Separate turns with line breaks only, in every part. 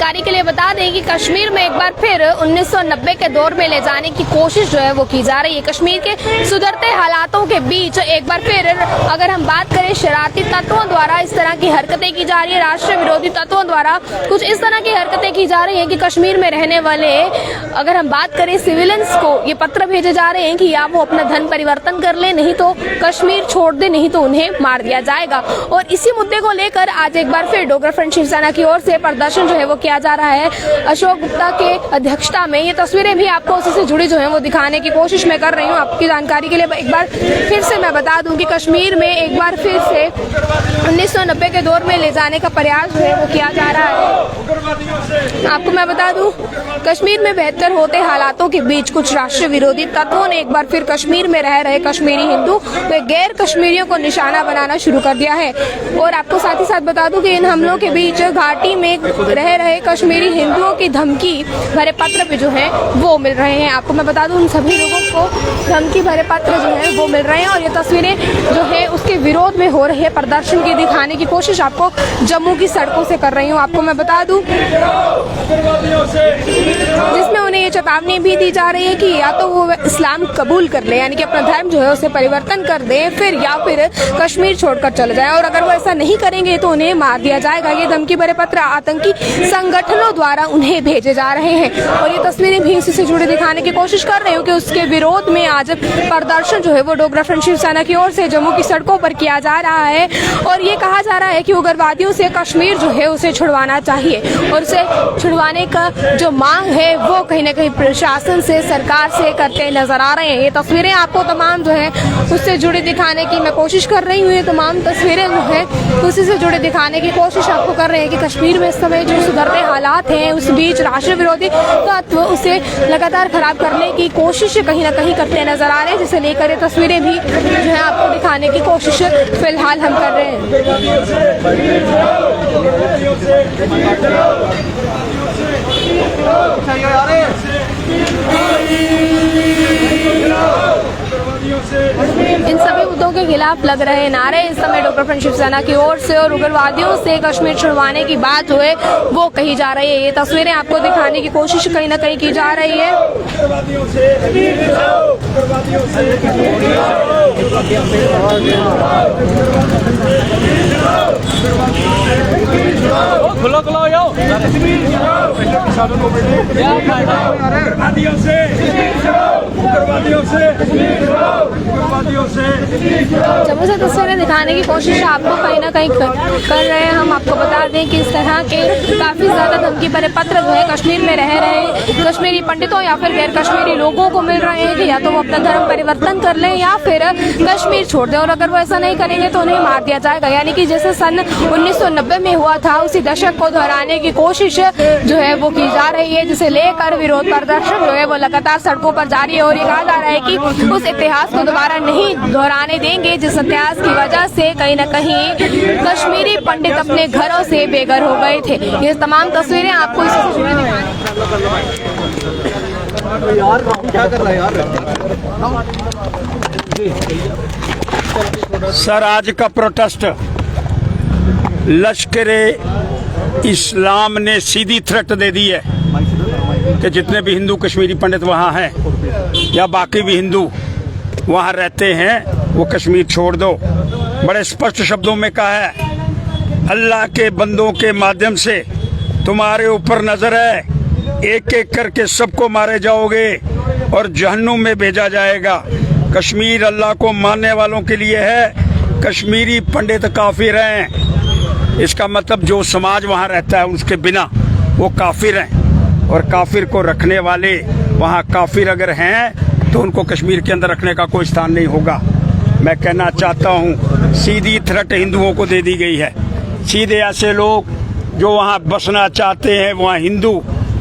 जानकारी के लिए बता दें कि कश्मीर में एक बार फिर 1990 के दौर में ले जाने की कोशिश जो है वो की जा रही है। कश्मीर के सुधरते हालातों के बीच एक बार फिर अगर हम बात करें शरारती तत्वों द्वारा इस तरह की हरकतें की जा रही है, राष्ट्र विरोधी तत्वों द्वारा कुछ इस तरह की हरकतें की जा रही है कि कश्मीर में रहने वाले अगर हम बात करें सिविलियंस को ये पत्र भेजे जा रहे हैं कि या वो अपना धन परिवर्तन कर ले, नहीं तो कश्मीर छोड़ दे, नहीं तो उन्हें मार दिया जाएगा। और इसी मुद्दे को लेकर आज एक बार फिर डोगरा फ्रंट शिवसेना की ओर से प्रदर्शन जो है वो किया जा रहा है। अशोक गुप्ता के अध्यक्षता में ये तस्वीरें भी आपको उसी से जुड़ी जो है वो दिखाने की कोशिश मैं कर रही हूँ। आपकी जानकारी के लिए एक बार फिर से मैं बता दूं कि कश्मीर में एक बार फिर से 1990 के दौर में ले जाने का प्रयास जो है वो किया जा रहा है। आपको मैं बता दूं कश्मीर में बेहतर होते हालातों के बीच कुछ राष्ट्र विरोधी तत्वों ने एक बार फिर कश्मीर में रह रहे कश्मीरी हिंदू व गैर कश्मीरियों को निशाना बनाना शुरू कर दिया है। और आपको साथ ही साथ बता दूं कि इन हमलों के बीच घाटी में रह रहे कश्मीरी हिंदुओं की धमकी भरे पत्र भी जो है वो मिल रहे हैं। आपको मैं बता दूं उन सभी लोगों को धमकी भरे पत्र जो है वो मिल रहे हैं और ये तस्वीरें जो है उसके विरोध में हो रहे हैं प्रदर्शन की दिखाने की कोशिश आपको जम्मू की सड़कों से कर रही हूँ। आपको मैं बता दूं जिसमें उन्हें ये चेतावनी भी दी जा रही है कि या तो वो इस्लाम कबूल कर ले, यानी कि अपना धर्म जो है उसे परिवर्तन कर दे, फिर या फिर कश्मीर छोड़कर चले जाए, और अगर वो ऐसा नहीं करेंगे तो उन्हें मार दिया जाएगा। ये धमकी भरे पत्र आतंकी संगठनों द्वारा उन्हें भेजे जा रहे हैं और ये तस्वीरें भी इसी से जुड़े दिखाने की कोशिश कर रही हूँ कि उसके विरोध में आज प्रदर्शन जो है वो डोगरा फ्रंट शिवसेना की ओर से जम्मू की सड़कों पर किया जा रहा है। और ये कहा जा रहा है कि उग्रवादियों से कश्मीर जो है उसे छुड़वाना चाहिए और उसे छुड़वाने का जो मांग है वो कहीं ना कहीं प्रशासन से, सरकार से करते नजर आ रहे हैं। ये तस्वीरें आपको तमाम जो है उससे जुड़े दिखाने की मैं कोशिश कर रही हूँ। ये तमाम तस्वीरें जो है उसी से जुड़े दिखाने की कोशिश आपको कर रहे हैं कि कश्मीर में इस समय जो सुधरते हालात हैं उस बीच राष्ट्र विरोधी तत्व उसे लगातार खराब करने की कोशिश कहीं ना कहीं करते नजर आ रहे हैं, जिसे लेकर ये तस्वीरें भी जो है आपको दिखाने की कोशिश फिलहाल हम कर रहे हैं। इन सभी मुद्दों के खिलाफ लग रहे नारे इस समय डोगरा फ्रंट शिवसेना की ओर से और उग्रवादियों से कश्मीर छुड़वाने की बात जो है वो कही जा रही है। ये तस्वीरें आपको दिखाने की कोशिश कहीं ना कहीं की जा रही है। जम्मू से तस्वीरें दिखाने की कोशिश आपको कहीं ना कहीं कर रहे हैं। हम आपको बता दें कि इस तरह के काफी ज्यादा धमकी भरे पत्र जो है कश्मीर में रह रहे कश्मीरी पंडितों या फिर गैर कश्मीरी लोगों को मिल रहे हैं कि या तो वो अपना धर्म परिवर्तन कर लें या फिर कश्मीर छोड़ दें, और अगर वो ऐसा नहीं करेंगे तो उन्हें मार दिया जाएगा। यानी कि जैसे सन 1990 में हुआ था उसी दशक को दोहराने की कोशिश जो है वो की जा रही है, जिसे लेकर विरोध प्रदर्शन जो है वो लगातार सड़कों पर जारी है। और ये कहा जा रहा है कि उस इतिहास को दोबारा नहीं दोहराने देंगे जिस इतिहास की वजह से कहीं न कहीं कश्मीरी पंडित अपने घरों से बेघर हो गए थे। ये तमाम तस्वीरें आपको इससे जुड़े
यार क्या कर रहा है यार।
सर, आज का प्रोटेस्ट लश्कर-ए इस्लाम ने सीधी थ्रेट दे दी है कि जितने भी हिंदू कश्मीरी पंडित वहाँ हैं या बाकी भी हिंदू वहाँ रहते हैं वो कश्मीर छोड़ दो। बड़े स्पष्ट शब्दों में कहा है, अल्लाह के बंदों के माध्यम से तुम्हारे ऊपर नजर है, एक एक करके सबको मारे जाओगे और जहन्नुम में भेजा जाएगा। कश्मीर अल्लाह को मानने वालों के लिए है, कश्मीरी पंडित काफिर हैं। इसका मतलब जो समाज वहाँ रहता है उसके बिना वो काफिर हैं, और काफिर को रखने वाले वहाँ काफिर अगर हैं तो उनको कश्मीर के अंदर रखने का कोई स्थान नहीं होगा। मैं कहना चाहता हूँ सीधी थ्रेट हिंदुओं को दे दी गई है। सीधे ऐसे लोग जो वहाँ बसना चाहते हैं वहाँ हिंदू,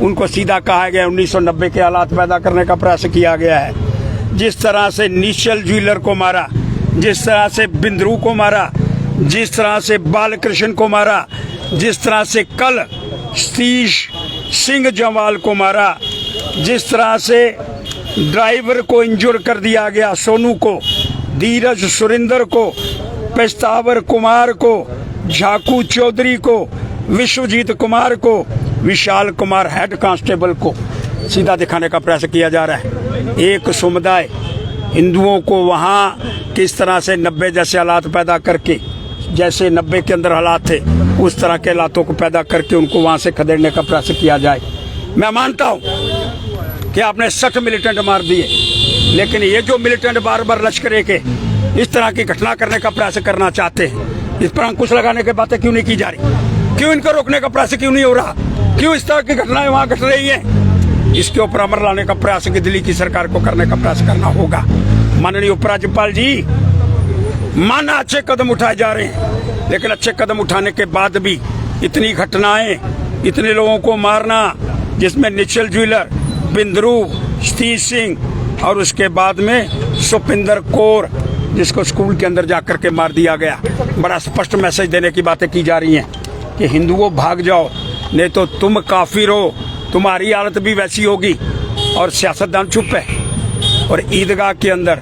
उनको सीधा कहा गया 1990 के हालात पैदा करने का प्रयास किया गया है। जिस तरह से निश्चल ज्वेलर को मारा, जिस तरह से बिंद्रू को मारा, जिस तरह से बालकृष्ण को मारा, जिस तरह से कल सतीश सिंह जमाल को मारा, जिस तरह से ड्राइवर को इंजर कर दिया गया, सोनू को, धीरज सुरेंद्र को, पेस्तावर कुमार को, झाकू चौधरी को, विश्वजीत कुमार को, विशाल कुमार हेड कांस्टेबल को सीधा दिखाने का प्रयास किया जा रहा है। एक समुदाय हिंदुओं को वहाँ किस तरह से 90 जैसे हालात पैदा करके, जैसे 90 के अंदर हालात थे उस तरह के हालातों को पैदा करके उनको वहाँ से खदेड़ने का प्रयास किया जाए। मैं मानता हूँ कि आपने 60 मिलिटेंट मार दिए, लेकिन ये जो मिलिटेंट बार बार लश्कर के इस तरह की घटना करने का प्रयास करना चाहते हैं, इस पर अंकुश लगाने की बातें क्यों नहीं की जा रही? क्यों इनको रोकने का प्रयास क्यों नहीं हो रहा? क्यों इस तरह की घटनाएं वहाँ घट रही हैं? इसके ऊपर अमर लाने का प्रयास की दिल्ली की सरकार को करने का प्रयास करना होगा। माननीय उपराज्यपाल जी, माना अच्छे कदम उठाए जा रहे हैं, लेकिन अच्छे कदम उठाने के बाद भी इतनी घटनाएं, इतने लोगों को मारना, जिसमें निश्चल ज्वेलर, बिंद्रू, सतीश सिंह और उसके बाद में सुपिंदर कौर, जिसको स्कूल के अंदर जाकर के मार दिया गया। बड़ा स्पष्ट मैसेज देने की बातें की जा रही हैं कि हिंदुओं भाग जाओ, नहीं तो तुम काफिर हो, तुम्हारी हालत भी वैसी होगी। और सियासतदान चुप है। और ईदगाह के अंदर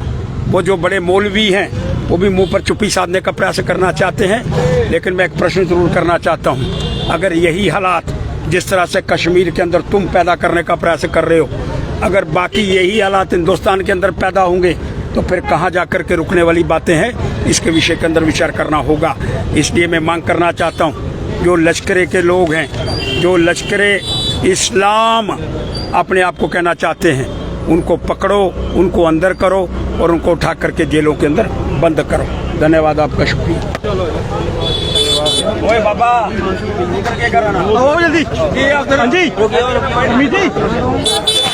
वो जो बड़े मौलवी हैं वो भी मुंह पर चुप्पी साधने का प्रयास करना चाहते हैं। लेकिन मैं एक प्रश्न जरूर करना चाहता हूँ, अगर यही हालात जिस तरह से कश्मीर के अंदर तुम पैदा करने का प्रयास कर रहे हो, अगर बाकी यही हालात हिंदुस्तान के अंदर पैदा होंगे तो फिर कहाँ जाकर के रुकने वाली बातें हैं, इसके विषय के अंदर विचार करना होगा। इसलिए मैं मांग करना चाहता हूँ, जो लश्करे के लोग हैं, जो लश्करे इस्लाम अपने आप को कहना चाहते हैं, उनको पकड़ो, उनको अंदर करो और उनको उठा करके जेलों के अंदर बंद करो। धन्यवाद, आपका शुक्रिया। ओए बाबा, आओ जल्दी।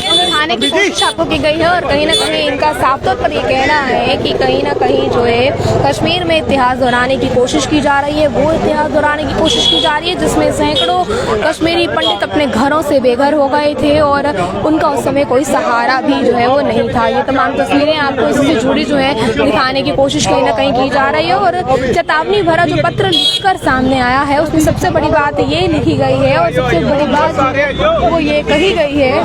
दिखाने की कोशिश आपको की गई है और कहीं ना कहीं इनका साफ तौर पर ये कहना है कि कहीं ना कहीं जो है कश्मीर में इतिहास दोहराने की कोशिश की जा रही है। वो इतिहास दोहराने की कोशिश की जा रही है जिसमें सैकड़ों कश्मीरी पंडित अपने घरों से बेघर हो गए थे और उनका उस समय कोई सहारा भी जो है वो नहीं था। ये तमाम तस्वीरें आपको इससे जुड़ी जो है दिखाने की कोशिश कहीं ना कहीं की जा रही है। और चेतावनी भरा जो पत्र लिखकर सामने आया है उसमें सबसे बड़ी बात ये लिखी गई है और सबसे बड़ी बात वो ये कही गई है,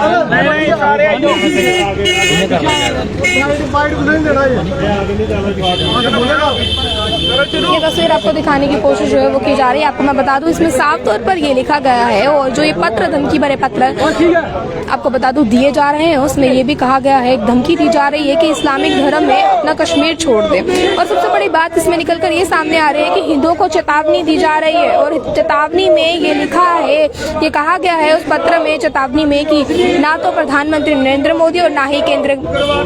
ये तस्वीर आपको दिखाने की कोशिश जो है वो की जा रही है। आपको मैं बता दूं, इसमें साफ तौर पर ये लिखा गया है और जो ये पत्र, धमकी भरे पत्र आपको बता दूं दिए जा रहे हैं, उसमें ये भी कहा गया है, एक धमकी दी जा रही है कि इस्लामिक धर्म में अपना कश्मीर छोड़ दे। और सबसे बड़ी बात इसमें निकलकर ये सामने आ रही है कि हिंदुओं को चेतावनी दी जा रही है। और चेतावनी में ये लिखा है, ये कहा गया है उस पत्र में, चेतावनी में, कि ना तो प्रधानमंत्री नरेंद्र मोदी और ना ही केंद्रीय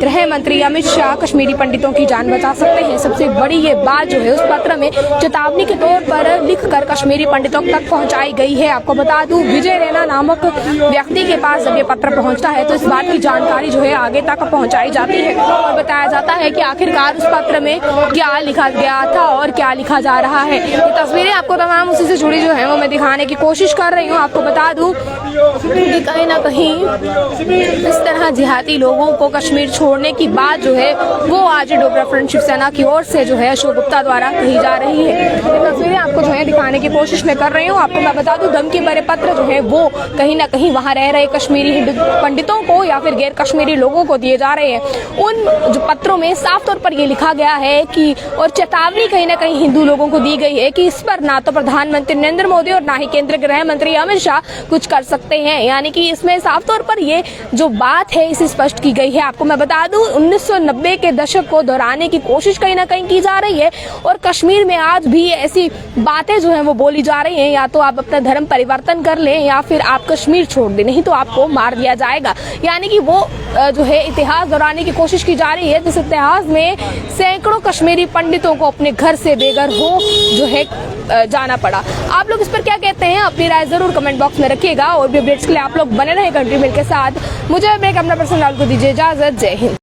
गृह मंत्री अमित शाह कश्मीरी पंडितों की जान बचा सकते हैं। सबसे बड़ी ये बात जो है उस पत्र में चेतावनी के तौर पर लिखकर कश्मीरी पंडितों तक पहुंचाई गई है। आपको बता दूं, विजय रैना नामक व्यक्ति के पास जब ये पत्र पहुंचता है तो इस बात की जानकारी जो है आगे तक पहुंचाई जाती है और बताया जाता है कि आखिरकार उस पत्र में क्या लिखा गया था और क्या लिखा जा रहा है। ये तस्वीरें आपको तमाम उसी से जुड़ी जो है वो मैं दिखाने की कोशिश कर रही हूँ। आपको बता दूं कि कहीं ना कहीं इस तरह जिहादी लोगों को कश्मीर छोड़ने की बात जो है वो आज डोगरा फ्रंट शिवसेना की ओर से जो है अशोक गुप्ता द्वारा कही जा रही है। ये तस्वीरें आपको जो है दिखाने की कोशिश में कर रही हूँ। आपको मैं बता दूं, धमकी भरे पत्र जो है वो कहीं ना कहीं वहाँ रह रहे कश्मीरी हिंदू पंडितों को या फिर गैर कश्मीरी लोगों को दिए जा रहे हैं। उन जो पत्रों में साफ तौर पर ये लिखा गया है कि, और चेतावनी कहीं ना कहीं हिंदू लोगों को दी गई है कि इस पर ना तो प्रधानमंत्री नरेंद्र मोदी और ना ही केंद्रीय गृह मंत्री अमित शाह कुछ कर सकते हैं। यानी कि इसमें साफ तौर पर ये जो बात है इसे स्पष्ट की गई है। आपको मैं बता दूं, 1990 के दशक को दोहराने की कोशिश कहीं ना कहीं की जा रही है और कश्मीर में आज भी ऐसी बातें जो है वो बोली जा रही हैं, या तो आप अपना धर्म परिवर्तन कर लें या फिर आप कश्मीर छोड़ दें, नहीं तो आपको मार दिया जाएगा। यानी कि वो जो है इतिहास दोहराने की कोशिश की जा रही है जिस इतिहास में सैकड़ों कश्मीरी पंडितों को अपने घर से बेघर हो जो है जाना पड़ा। आप लोग इस पर क्या कहते हैं? अपनी राय जरूर कमेंट बॉक्स में रखिएगा और भी अपडेट्स के लिए आप लोग बने रहे कंट्री मिल के साथ। मुझे अपना पर्सनल को दीजिए इजाजत। जय हिंद।